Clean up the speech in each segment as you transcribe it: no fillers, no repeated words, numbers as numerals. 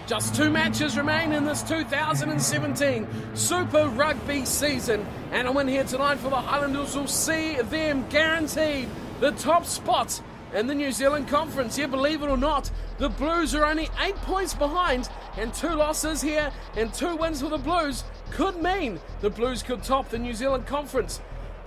Just 2 matches remain in this 2017 Super Rugby season, and a win here tonight for the Highlanders will see them guaranteed the top spot in the New Zealand Conference. Yeah, believe it or not, the Blues are only 8 points behind, and 2 losses here and 2 wins for the Blues could mean the Blues could top the New Zealand Conference.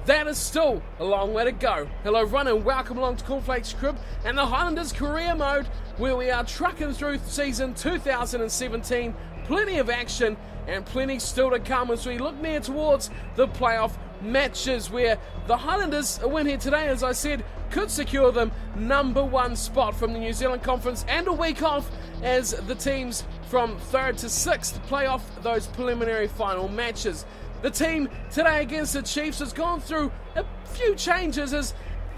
That is still a long way to go. Hello everyone and welcome along to Cornflake's Crib and the Highlanders career mode, where we are trucking through season 2017. Plenty of action and plenty still to come as we look near towards the playoff matches, where the Highlanders, a win here today, as I said, could secure them #1 spot from the New Zealand Conference and a week off as the teams from 3rd to 6th play off those preliminary final matches. The team today against the Chiefs has gone through a few changes as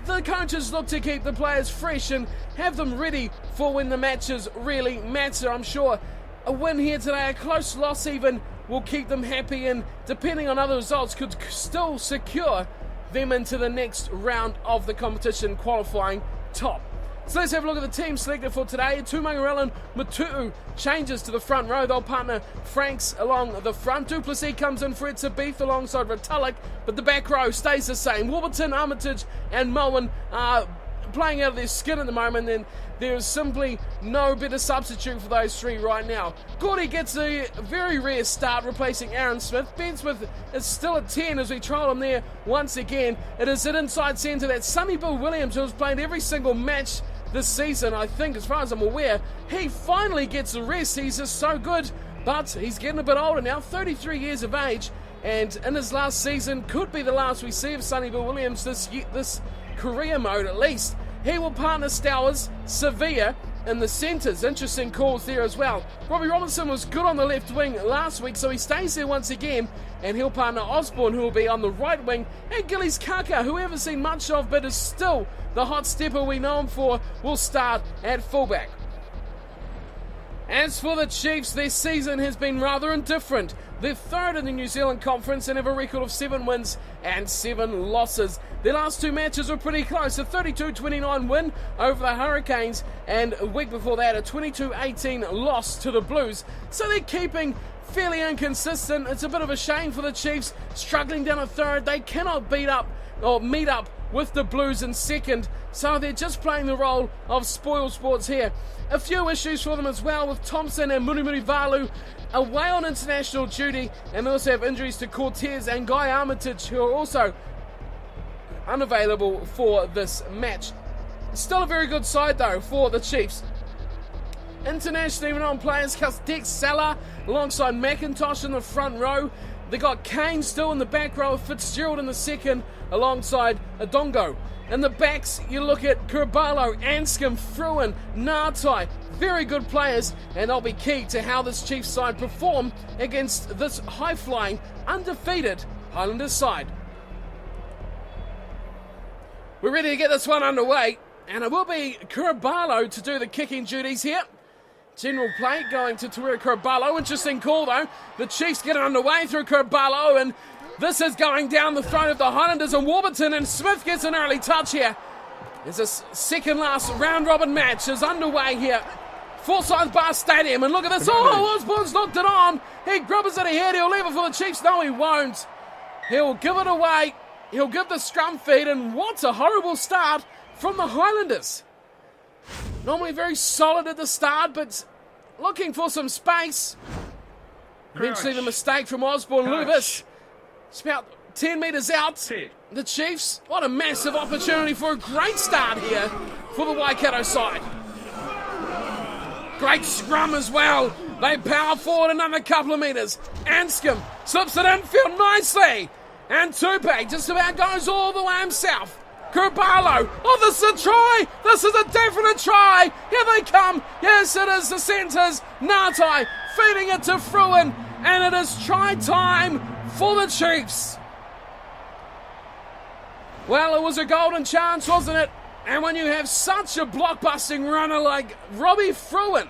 the coaches look to keep the players fresh and have them ready for when the matches really matter. I'm sure a win here today, a close loss even, will keep them happy, and depending on other results could still secure them into the next round of the competition, qualifying top. So let's have a look at the team selected for today. Tumangarel and Matu'u changes to the front row. They'll partner Franks along the front. Duplessis comes in for Beef alongside Retallick, but the back row stays the same. Warburton, Armitage and Mullen are playing out of their skin at the moment, and there is simply no better substitute for those 3 right now. Gordy gets a very rare start, replacing Aaron Smith. Ben Smith is still at 10 as we trial him there once again. It is at inside centre that Sonny Bill Williams, who has played every single match this season, I think, as far as I'm aware, he finally gets a rest. He's just so good, but he's getting a bit older now, 33 years of age, and in his last season could be the last we see of Sonny Bill Williams this career mode at least. He will partner Stowers, Sevilla in the centres. Interesting calls there as well. Robbie Robinson was good on the left wing last week, so he stays there once again, and he'll partner Osborne, who will be on the right wing, and Gillies Kaka, who we haven't seen much of but is still the hot stepper we know him for, will start at fullback. As for the Chiefs, their season has been rather indifferent. They're 3rd in the New Zealand Conference and have a record of 7 wins and 7 losses. Their last 2 matches were pretty close. A 32-29 win over the Hurricanes, and a week before that a 22-18 loss to the Blues. So they're keeping fairly inconsistent. It's a bit of a shame for the Chiefs, struggling down at 3rd. They cannot meet up with the Blues in 2nd, so they're just playing the role of spoil sports here. A few issues for them as well, with Thompson and Murimuri Valu away on international duty, and they also have injuries to Cortez and Guy Armitage, who are also unavailable for this match. Still a very good side though for the Chiefs. Internationally renowned players, Dex Salah alongside McIntosh in the front row. They got Kane still in the back row, Fitzgerald in the second alongside Adongo. In the backs, you look at Kurbalo, Anscombe, Fruin, Ngatai. Very good players, and they'll be key to how this Chiefs side perform against this high-flying, undefeated Highlanders side. We're ready to get this one underway, and it will be Kurbalo to do the kicking duties here. General play going to Tawira Kurbalo. Interesting call though. The Chiefs get it underway through Kurbalo, and this is going down the throat of the Highlanders, and Warburton, and Smith gets an early touch here. As this second last round robin match is underway here. Forsyth Bar Stadium, and look at this. Oh, Osborne's knocked it on. He grubs it ahead. He'll leave it for the Chiefs. No, he won't. He'll give it away. He'll give the scrum feed, and what a horrible start from the Highlanders. Normally very solid at the start, but looking for some space. Eventually the mistake from Osborne. Look at this. It's about 10 metres out. The Chiefs, what a massive opportunity for a great start here for the Waikato side. Great scrum as well. They power forward another couple of metres. Anscombe slips it infield nicely. And Tupac just about goes all the way himself. Kurbalo, oh, this is a try! This is a definite try! Here they come! Yes, it is the centres. Ngatai feeding it to Fruin, and it is try time for the Chiefs. Well, it was a golden chance, wasn't it? And when you have such a blockbusting runner like Robbie Fruin,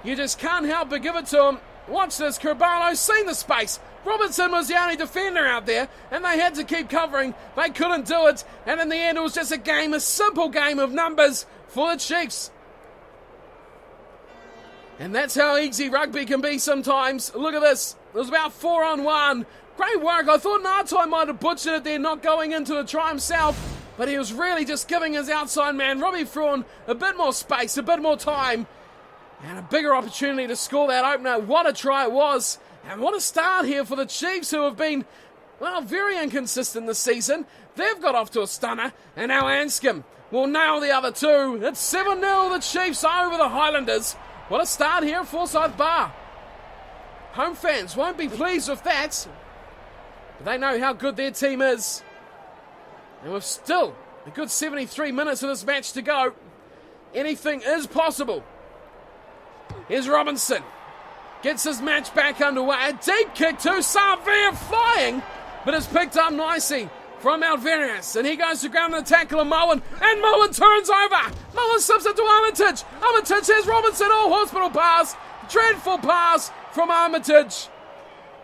you just can't help but give it to him. Watch this, Kurbalo's seen the space. Robertson was the only defender out there, and they had to keep covering. They couldn't do it, and in the end it was just a simple game of numbers for the Chiefs. And that's how easy rugby can be sometimes. Look at this. It was about 4-on-1. Great work. I thought Ngatai might have butchered it there, not going into the try himself. But he was really just giving his outside man, Robbie Thrawn, a bit more space, a bit more time. And a bigger opportunity to score that opener. What a try it was. And what a start here for the Chiefs, who have been, well, very inconsistent this season. They've got off to a stunner. And now Anscombe will nail the other two. It's 7-0, the Chiefs over the Highlanders. What a start here at Forsyth Bar. Home fans won't be pleased with that. But they know how good their team is. And with still a good 73 minutes of this match to go, anything is possible. Here's Robinson. Gets his match back underway. A deep kick to Savia, flying, but it's picked up nicely from Alvarius. And he goes to ground and tackle of Moen. And Moen turns over. Moen slips into Armitage. Armitage has Robinson. Oh, hospital pass. Dreadful pass from Armitage.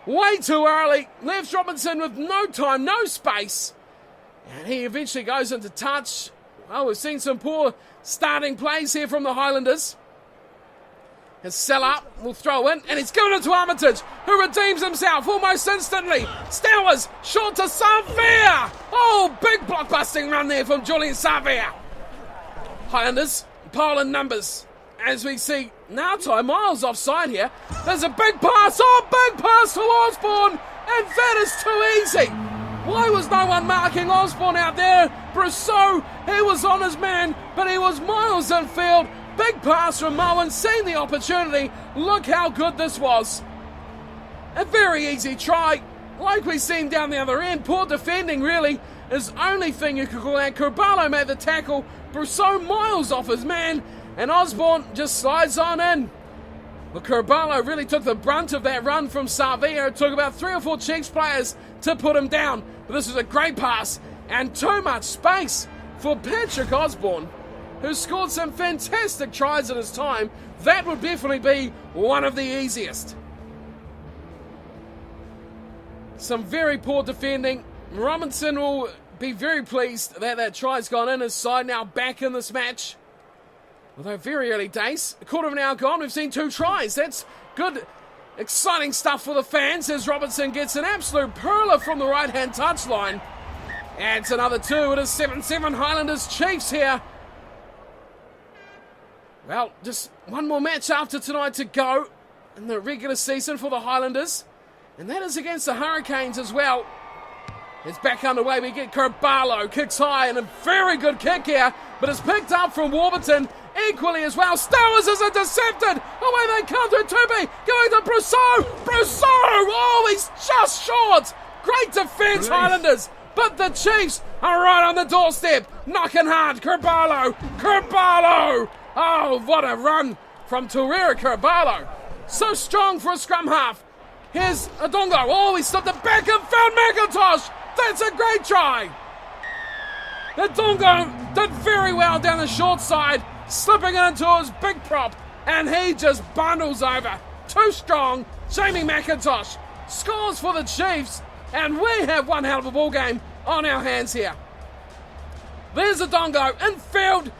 Way too early. Leaves Robinson with no time, no space. And he eventually goes into touch. Well, we've seen some poor starting plays here from the Highlanders. His sell-up will throw in, and he's given it to Armitage, who redeems himself almost instantly. Stowers, short to Savia. Oh, big blockbusting run there from Julian Savia. Highlanders, pile in numbers. As we see Ngatai miles offside here. There's a big pass. Oh, big pass to Osborne. And that is too easy. Why was no one marking Osborne out there? Brousseau, he was on his man, but he was miles infield. Big pass from Moen, seeing the opportunity. Look how good this was. A very easy try. Like we've seen down the other end, poor defending really is only thing you could call that. Corbalo made the tackle. Brousseau miles off his man, and Osborne just slides on in. But Corbalo really took the brunt of that run from Savia. It took about 3 or 4 Chiefs players to put him down. But this was a great pass, and too much space for Patrick Osborne, who scored some fantastic tries in his time. That would definitely be one of the easiest. Some very poor defending. Robinson will be very pleased that that try's gone in. His side now back in this match. Although very early days. A quarter of an hour gone, we've seen 2 tries. That's good, exciting stuff for the fans as Robinson gets an absolute perler from the right-hand touchline. Adds another 2. It is 7-7 Highlanders Chiefs here. Well, just one more match after tonight to go in the regular season for the Highlanders. And that is against the Hurricanes as well. It's back underway. We get Corbalo, kicks high, and a very good kick here. But it's picked up from Warburton equally as well. Stowers is intercepted. Away they come to Tupi. Going to Brousseau. Brousseau! Oh, he's just short. Great defence, Highlanders. But the Chiefs are right on the doorstep. Knocking hard. Corbalo. Corbalo! Oh, what a run from Torreira Corbalo. So strong for a scrum half. Here's Adongo. Oh, he slipped it back and found McIntosh. That's a great try. Adongo did very well down the short side, slipping into his big prop, and he just bundles over. Too strong. Jamie McIntosh scores for the Chiefs, and we have one hell of a ball game on our hands here. There's Adongo in field.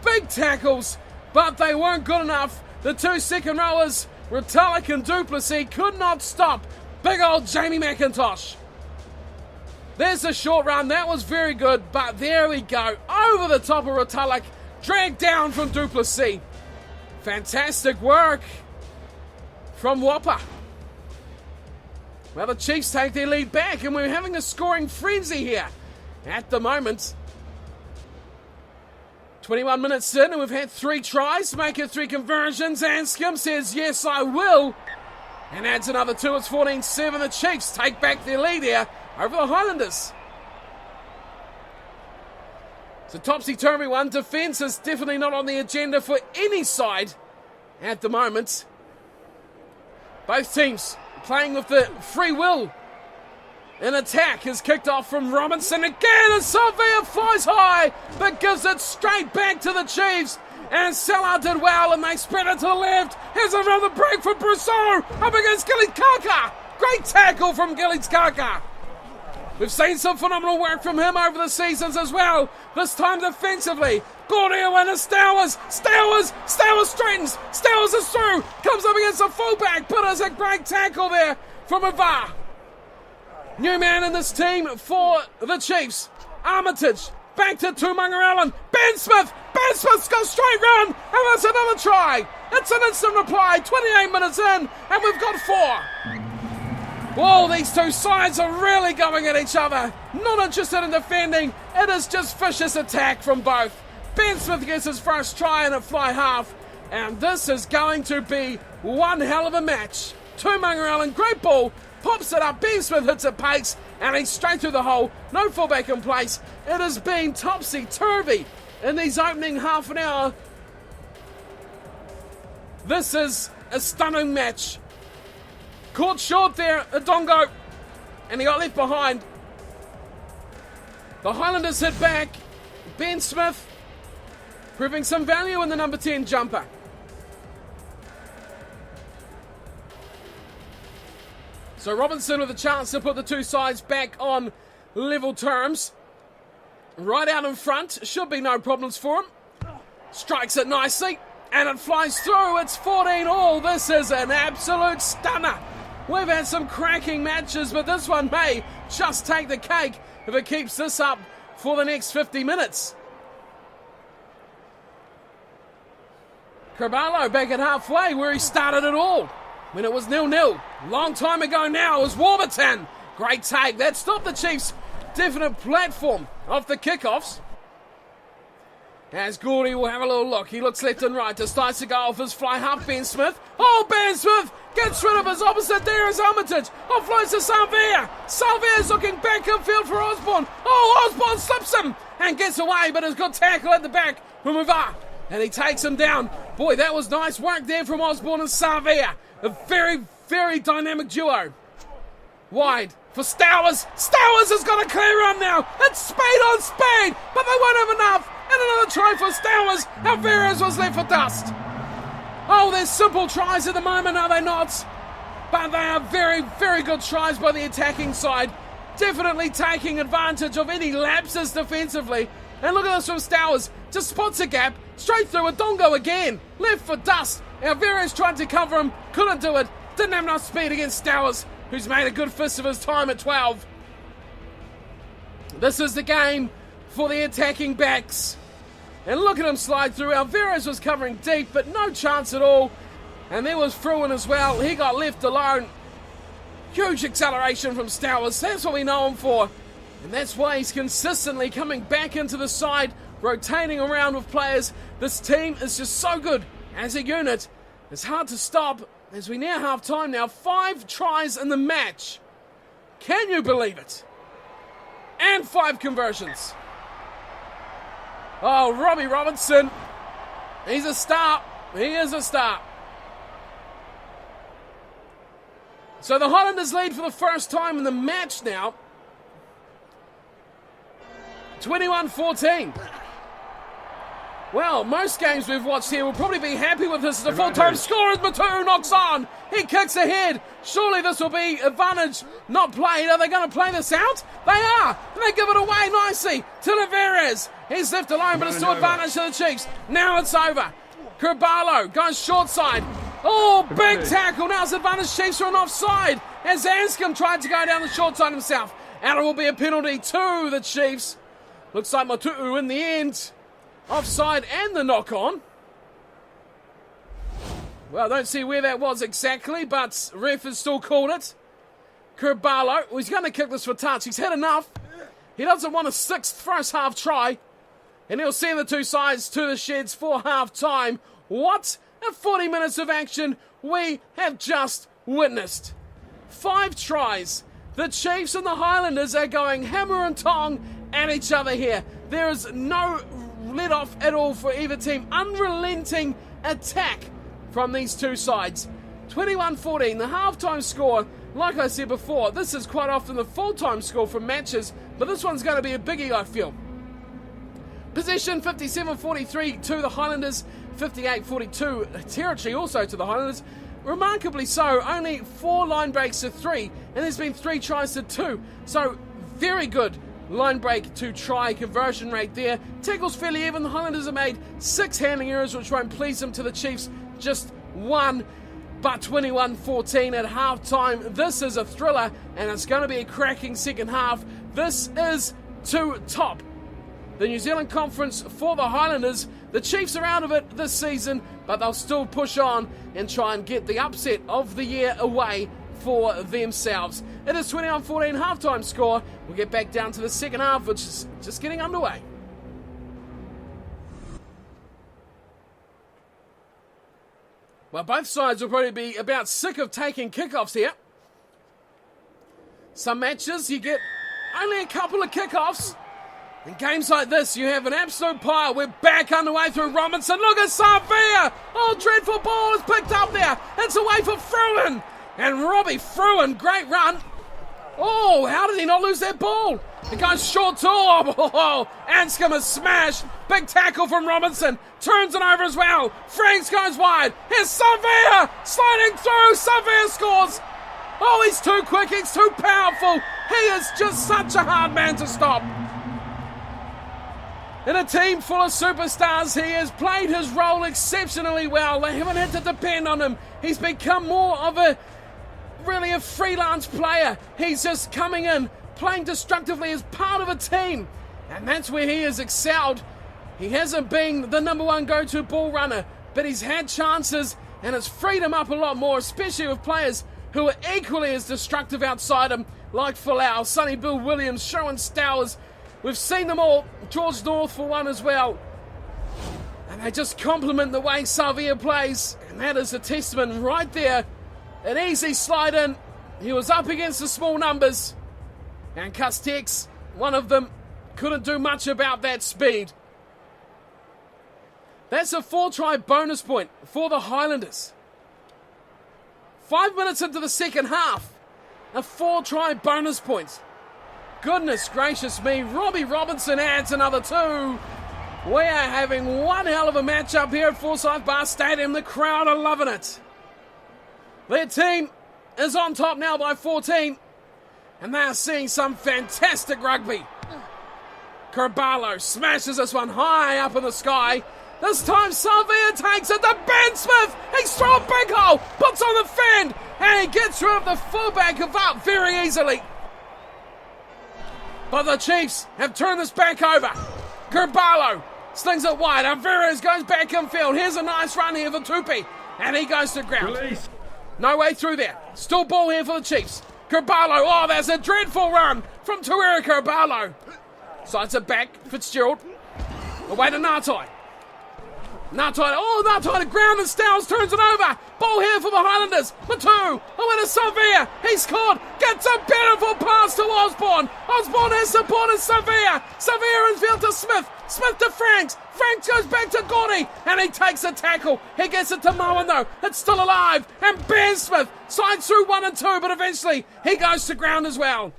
Big tackles, but they weren't good enough. The 2 second rowers, Retallick and Duplessis, could not stop big old Jamie McIntosh. There's a short run. That was very good, but there we go. Over the top of Retallick, dragged down from Duplessis. Fantastic work from Whopper. Well, the Chiefs take their lead back, and we're having a scoring frenzy here at the moment. 21 minutes in, and we've had 3 tries, make it 3 conversions. Anscombe says, yes, I will. And adds another 2. It's 14-7. The Chiefs take back their lead here over the Highlanders. It's a topsy-turvy one. Defence is definitely not on the agenda for any side at the moment. Both teams playing with the free will. An attack is kicked off from Robinson again, and Savia flies high, but gives it straight back to the Chiefs. And Salah did well, and they spread it to the left. Here's another break for Brousseau, up against Gillies Kaka. Great tackle from Gillies Kaka. We've seen some phenomenal work from him over the seasons as well. This time defensively. Gordio and Stowers. Stowers straightens. Stowers is through. Comes up against the fullback. But it's a great tackle there from Ava. New man in this team for the Chiefs. Armitage. Back to Tumunga. Ben Smith's got a straight run. And that's another try. It's an instant reply. 28 minutes in. And we've got 4. Whoa, these two sides are really going at each other. Not interested in defending. It is just vicious attack from both. Ben Smith gets his first try in a fly half. And this is going to be one hell of a match. Tumunga, great ball. Pops it up. Ben Smith hits it pace. And he's straight through the hole. No fullback in place. It has been topsy-turvy in these opening half an hour. This is a stunning match. Caught short there, Adongo, and he got left behind. The Highlanders hit back. Ben Smith proving some value in the number 10 jumper. So Robinson with a chance to put the two sides back on level terms. Right out in front, should be no problems for him. Strikes it nicely, and it flies through. It's 14 all. This is an absolute stunner. We've had some cracking matches, but this one may just take the cake if it keeps this up for the next 50 minutes. Carvalho back at halfway where he started it all when it was 0-0. Long time ago now, it was Warburton. Great take. That stopped the Chiefs' definite platform off the kickoffs. As Gordy will have a little look. He looks left and right. Decides to go off his fly half. Ben Smith. Oh, Ben Smith gets rid of his opposite there as Armitage. Offloads to Salvia. Salvia's looking back infield for Osborne. Oh, Osborne slips him and gets away, but it's good tackle at the back from Uva. And he takes him down. Boy, that was nice work there from Osborne and Salvia. A very, very dynamic duo. Wide for Stowers. Stowers has got a clear run now. It's speed on speed, but they won't have enough. And another try for Stowers. Alvarez was left for dust. Oh, they're simple tries at the moment, are they not? But they are very, very good tries by the attacking side. Definitely taking advantage of any lapses defensively. And look at this from Stowers. Just spots a gap. Straight through a Dongo again. Left for dust. Alvarez tried to cover him. Couldn't do it. Didn't have enough speed against Stowers, who's made a good fist of his time at 12. This is the game for the attacking backs. And look at him slide through. Alvarez was covering deep, but no chance at all. And there was Fruin as well. He got left alone. Huge acceleration from Stowers. That's what we know him for. And that's why he's consistently coming back into the side, rotating around with players. This team is just so good as a unit. It's hard to stop as we near half time now. 5 tries in the match. Can you believe it? And 5 conversions. Oh, Robbie Robinson. He's a star. He is a star. So the Highlanders lead for the first time in the match now. 21-14. Well, most games we've watched here will probably be happy with this as a full-time score as Matu knocks on. He kicks ahead. Surely this will be advantage not played. Are they going to play this out? They are. And they give it away nicely to Alvarez. He's left alone, but it's to advantage to the Chiefs. Now it's over. Carvalho goes short side. Oh, big tackle. Now it's advantage. Chiefs are on offside as Anscombe tried to go down the short side himself. And it will be a penalty to the Chiefs. Looks like Matu'u in the end. Offside and the knock-on. Well, I don't see where that was exactly, but ref has still called it. Carvalho, he's going to kick this for touch. He's had enough. He doesn't want a 6th first half try. And he'll send the two sides to the sheds for half time. What a 40 minutes of action we have just witnessed. 5 tries. The Chiefs and the Highlanders are going hammer and tong at each other here. There is no let off at all for either team. Unrelenting attack from these two sides. 21-14, the halftime score. Like I said before, this is quite often the full-time score for matches, but this one's going to be a biggie, I feel. Possession 57-43 to the Highlanders, 58-42 territory also to the Highlanders. Remarkably so, only 4 line breaks to 3, and there's been 3 tries to 2. So Very good line break to try conversion rate there. Tackles fairly even. The Highlanders have made 6 handling errors, which won't please them, to the Chiefs just 1. But 21-14 at halftime. This is a thriller, and it's going to be a cracking second half. This is to top the New Zealand Conference for the Highlanders. The Chiefs are out of it this season, but they'll still push on and try and get the upset of the year away for themselves. It is 21-14 halftime score. We'll get back down to the second half, which is just getting underway. Well, both sides will probably be about sick of taking kickoffs here. Some matches you get only a couple of kickoffs. In games like this, you have an absolute pile. We're back underway through Robinson. Look at Savia. Oh, dreadful ball is picked up there. It's away for Fruin. And Robbie Fruin, great run. Oh, how did he not lose that ball? It goes short too. Oh, Anscombe is smashed. Big tackle from Robinson. Turns it over as well. Franks goes wide. Here's Savia sliding through. Savia scores. Oh, he's too quick. He's too powerful. He is just such a hard man to stop. In a team full of superstars, he has played his role exceptionally well. They haven't had to depend on him. He's become more of a freelance player. He's just coming in, playing destructively as part of a team. And that's where he has excelled. He hasn't been the number one go-to ball runner, but he's had chances and it's freed him up a lot more, especially with players who are equally as destructive outside him, like Folau, Sonny Bill Williams, Sherwin Stowers. We've seen them all. George North for one as well. And they just complement the way Savia plays. And that is a testament right there. An easy slide in. He was up against the small numbers. And Castex, one of them, couldn't do much about that speed. That's a 4-try bonus point for the Highlanders. 5 minutes into the second half. A 4-try bonus point. Goodness gracious me. Robbie Robinson adds another 2. We are having one hell of a matchup here at Forsyth Bar Stadium. The crowd are loving it. Their team is on top now by 14. And they are seeing some fantastic rugby. Carballo smashes this one high up in the sky. This time Savia takes it to Ben Smith. He's through a big hole. Puts on the fend. And he gets rid of the fullback of up very easily. But the Chiefs have turned this back over. Carballo slings it wide. Alvarez goes back infield. Here's a nice run here for Tupi. And he goes to ground. Release. No way through there. Still ball here for the Chiefs. Carballo. Oh, that's a dreadful run from Tuera Carballo. Sides it back. Fitzgerald. Away to Ngatai. Ngatai to ground and Stowers turns it over. Ball here for the Highlanders. Matu. Away to Savia. He scored. Gets a beautiful pass to Osborne. Osborne has supported Savia. Savia infield to Smith. Smith to Franks. Franks goes back to Gordy. And he takes a tackle. He gets it to Moen though. It's still alive. And Ben Smith slides through 1 and 2. But eventually he goes to ground as well.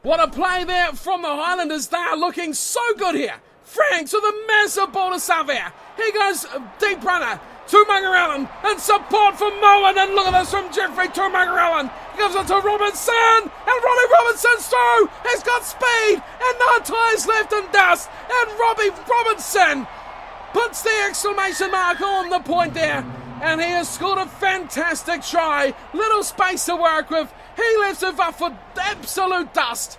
What a play there from the Highlanders. They are looking so good here. Franks with a massive ball to Savia. He goes deep runner to Mangarellan and support from Moen. And look at this from Jeffrey to Mangarellan. Gives it to Robinson. And Ronnie Robinson's through. He's got speed. And Ngatai is left in dust. And Robbie Robinson puts the exclamation mark on the point there. And he has scored a fantastic try. Little space to work with. He left it up for absolute dust.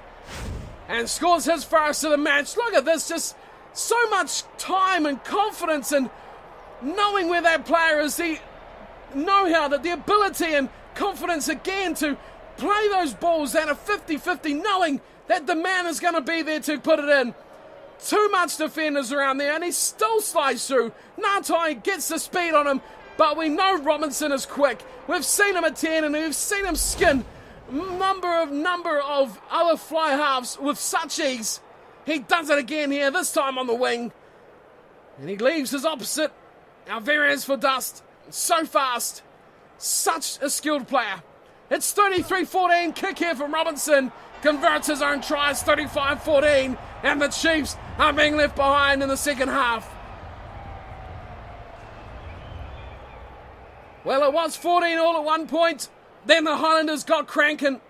And scores his first of the match. Look at this. Just so much time and confidence and knowing where that player is, the know-how, the ability and confidence again to play those balls at a 50-50, knowing that the man is going to be there to put it in. Too much defenders around there and he still slides through. Ngatai gets the speed on him, but we know Robinson is quick. We've seen him at 10 and we've seen him skin number of other fly halves with such ease. He does it again here, this time on the wing. And he leaves his opposite. Alvarez for dust. So fast. Such a skilled player. It's 33-14. Kick here from Robinson. Converts his own try. It's 35-14. And the Chiefs are being left behind in the second half. Well, it was 14 all at one point. Then the Highlanders got cranking.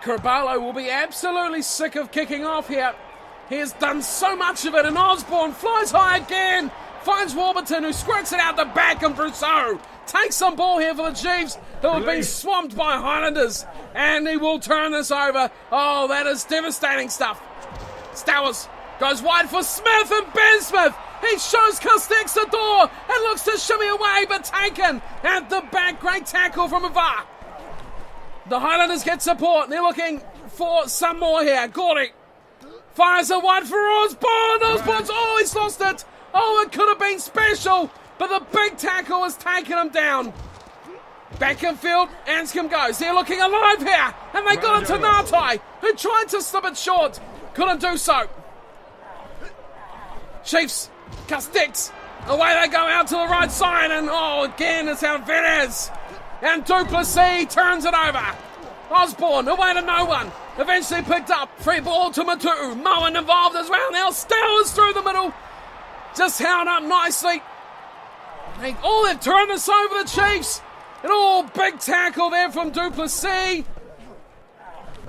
Carballo will be absolutely sick of kicking off here. He has done so much of it, and Osborne flies high again. Finds Warburton, who squirts it out the back, and Brousseau takes some ball here for the Chiefs, who have been swamped by Highlanders. And he will turn this over. Oh, that is devastating stuff. Stowers goes wide for Smith, and Ben Smith, he shows Castex the door and looks to shimmy away, but taken at the back. Great tackle from Avar. The Highlanders get support. They're looking for some more here. Gordy fires a wide for Osborne. Osborne's, he's lost it. Oh, it could have been special, but the big tackle has taken him down. Back in field, Anscombe goes. They're looking alive here, and they got it to Ngatai, who tried to slip it short. Couldn't do so. Chiefs, Castex, away they go out to the right side, and again it's Alvarez. And Duplessis turns it over. Osborne, away to no one. Eventually picked up. Free ball to Matu'u. Moen involved as well. Now Stowers through the middle. Just held up nicely. They've turned this over the Chiefs. And big tackle there from Duplessis.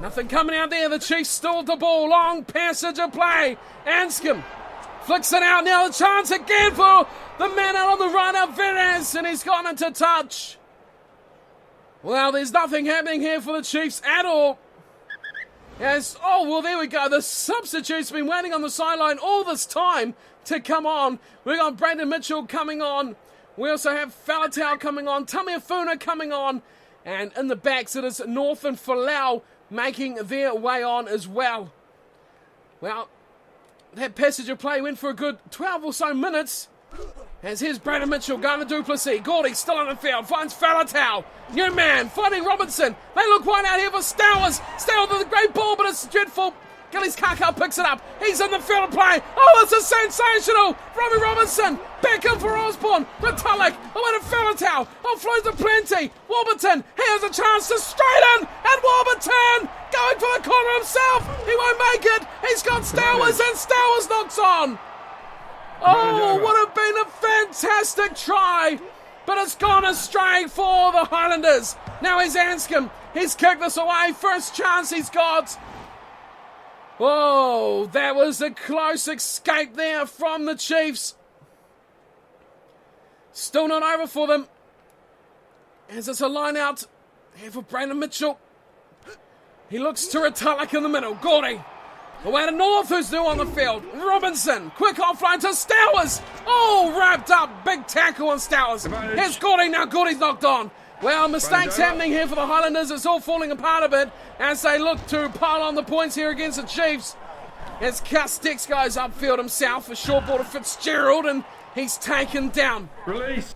Nothing coming out there. The Chiefs stalled the ball. Long passage of play. Anscombe flicks it out. Now the chance again for the man out on the right, Alvarez. And he's gone into touch. Well, there's nothing happening here for the Chiefs at all. Yes, there we go. The substitute's been waiting on the sideline all this time to come on. We've got Brandon Mitchell coming on. We also have Falatau coming on. Tamiafuna coming on. And in the backs, it is North and Falau making their way on as well. Well, that passage of play went for a good 12 or so minutes. As here's Brandon Mitchell going to Duplessis. Gordy still on the field. Finds Falatau. New man fighting Robinson. They look wide out here for Stowers. Stowers with a great ball, but it's dreadful. Gillies Kakao picks it up. He's in the field of play. This is sensational. Robbie Robinson back in for Osborne. Ritulik away to Falatau. Flows to Plenty. Warburton. He has a chance to straighten. And Warburton going for the corner himself. He won't make it. He's got Stowers, and Stowers knocks on. Would have been a fantastic try, but it's gone astray for the Highlanders. Now he's Anscombe. He's kicked this away. First chance he's got. That was a close escape there from the Chiefs. Still not over for them. As it's a line out here for Brandon Mitchell. He looks to Ritulik in the middle. Gordy. Away to North, who's new on the field. Robinson, quick offline to Stowers. Wrapped up. Big tackle on Stowers. Here's Gordy. Now Gordy's knocked on. Well, mistakes happening here for the Highlanders. It's all falling apart a bit as they look to pile on the points here against the Chiefs. As Castex goes upfield himself, a short ball to Fitzgerald, and he's taken down. Release.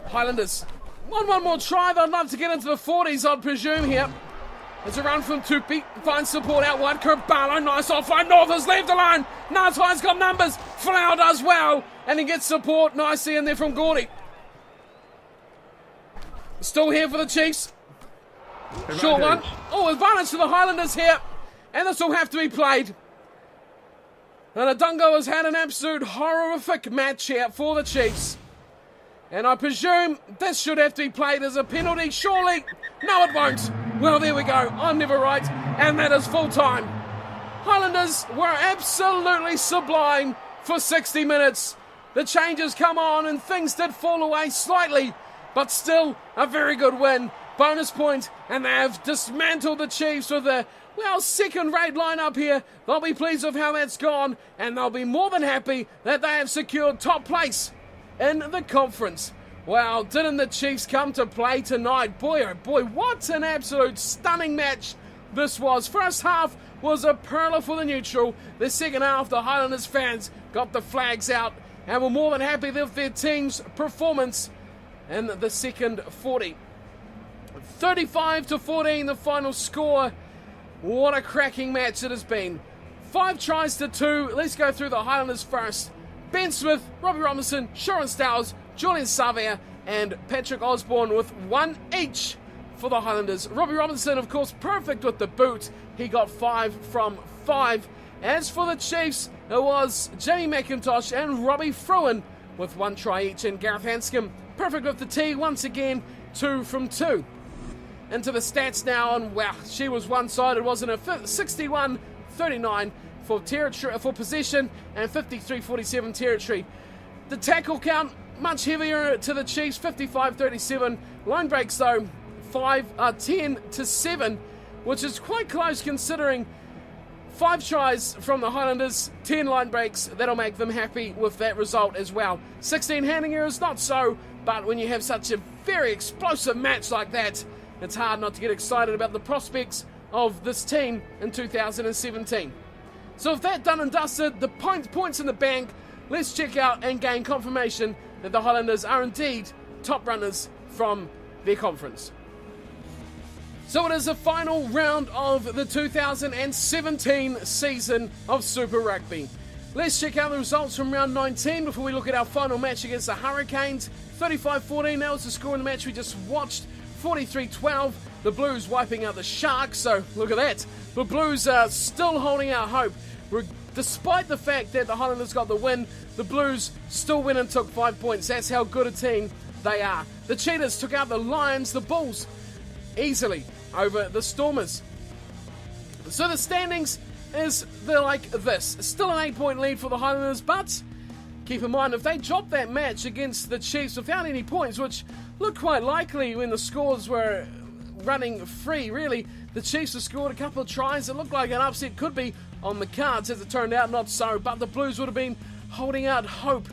Highlanders. One more try. They'd love to get into the 40s, I'd presume here. There's a run from Tupi, finds support out wide. Carballo, nice offline. North has left alone. Ngatai's got numbers. Flower does well, and he gets support nicely in there from Gordy. Still here for the Chiefs. Short one. Advantage to the Highlanders here, and this will have to be played. And Adungo has had an absolute horrific match here for the Chiefs. And I presume this should have to be played as a penalty, surely. No, it won't. Well, there we go. I'm never right. And that is full time. Highlanders were absolutely sublime for 60 minutes. The changes come on and things did fall away slightly, but still a very good win. Bonus point, and they have dismantled the Chiefs with a, second-rate lineup here. They'll be pleased with how that's gone, and they'll be more than happy that they have secured top place in the conference. Well, didn't the Chiefs come to play tonight? Boy, oh boy, what an absolute stunning match this was. First half was a perler for the neutral. The second half, the Highlanders fans got the flags out and were more than happy with their team's performance in the second 40. 35-14, the final score. What a cracking match it has been. 5 tries to 2. Let's go through the Highlanders first. Ben Smith, Robbie Robinson, Sharon Stowers, Julian Savia, and Patrick Osborne with 1 each for the Highlanders. Robbie Robinson, of course, perfect with the boot. He got 5 from 5. As for the Chiefs, it was Jamie McIntosh and Robbie Fruin with 1 try each, and Gareth Hanscom perfect with the tee once again, 2 from 2. into the stats now, and wow, she was one-sided, wasn't it? 61-39 for territory, for possession, and 53-47 territory. The tackle count, much heavier to the Chiefs, 55-37. Line breaks, though, 10-7, which is quite close considering 5 tries from the Highlanders, 10 line breaks. That'll make them happy with that result as well. 16 handing errors, not so, but when you have such a very explosive match like that, it's hard not to get excited about the prospects of this team in 2017. So with that done and dusted, the points in the bank, let's check out and gain confirmation that the Highlanders are indeed top runners from their conference. So it is the final round of the 2017 season of Super Rugby. Let's check out the results from round 19 before we look at our final match against the Hurricanes. 35-14, that was the score in the match we just watched. 43-12, the Blues wiping out the Sharks, so look at that. The Blues are still holding out hope. Despite the fact that the Highlanders got the win, the Blues still went and took 5 points. That's how good a team they are. The Cheetahs took out the Lions, the Bulls, easily over the Stormers. So the standings they're like this. Still an 8-point lead for the Highlanders, but keep in mind, if they drop that match against the Chiefs without any points, which looked quite likely when the scores were running free, really, the Chiefs have scored a couple of tries. It looked like an upset could be on the cards. As it turned out, not so, but the Blues would have been holding out hope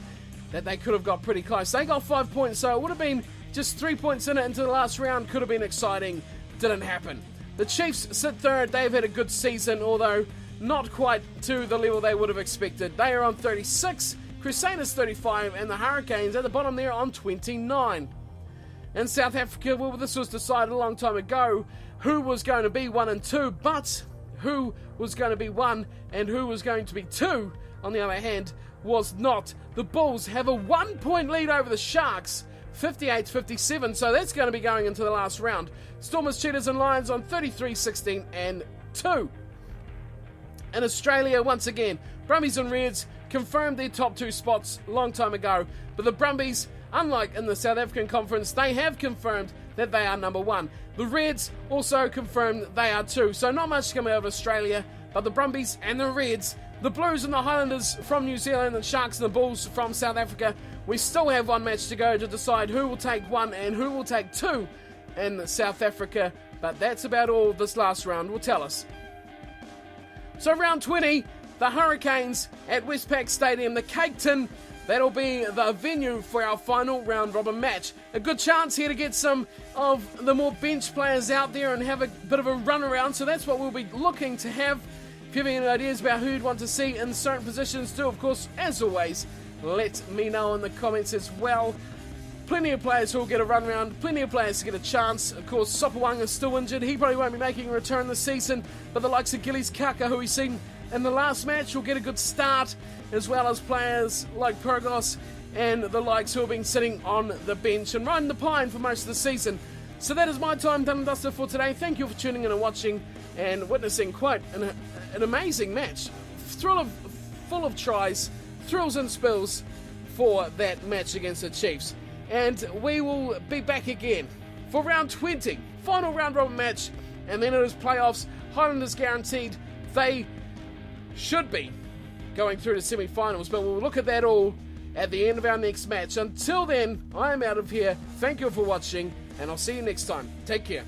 that they could have got pretty close. They got 5 points, so it would have been just 3 points in it into the last round. Could have been exciting. Didn't happen. The Chiefs sit third. They've had a good season, although not quite to the level they would have expected. They are on 36, Crusaders 35, and the Hurricanes at the bottom there on 29. In South Africa, well, this was decided a long time ago who was going to be 1 and 2, but who was going to be 1 and who was going to be 2, on the other hand, was not. The Bulls have a 1-point lead over the Sharks, 58-57, so that's going to be going into the last round. Stormers, Cheetahs and Lions on 33, 16 and 2. In Australia, once again, Brumbies and Reds confirmed their top 2 spots a long time ago, but the Brumbies, unlike in the South African Conference, they have confirmed that they are number 1. The Reds also confirmed they are 2, so not much coming out of Australia, but the Brumbies and the Reds, the Blues and the Highlanders from New Zealand, the Sharks and the Bulls from South Africa, we still have one match to go to decide who will take 1 and who will take 2 in South Africa, but that's about all this last round will tell us. So round 20, the Hurricanes at Westpac Stadium, the Cake Tin, that'll be the venue for our final round robin match. A good chance here to get some of the more bench players out there and have a bit of a run around, so that's what we'll be looking to have. If you have any ideas about who you'd want to see in certain positions too, of course, as always, let me know in the comments as well. Plenty of players who will get a run around, plenty of players to get a chance. Of course, Sopawang is still injured. He probably won't be making a return this season, but the likes of Gillies Kaka, who we've seen in the last match, will get a good start, as well as players like Purgos and the likes who have been sitting on the bench and riding the pine for most of the season. So that is my time done and dusted for today. Thank you for tuning in and watching and witnessing quite an amazing match. Full of tries, thrills and spills for that match against the Chiefs. And we will be back again for round 20, final round robin match, and then it is playoffs. Highlanders guaranteed they should be going through to semi-finals, but we'll look at that all at the end of our next match. Until then, I am out of here. Thank you for watching, and I'll see you next time. Take care.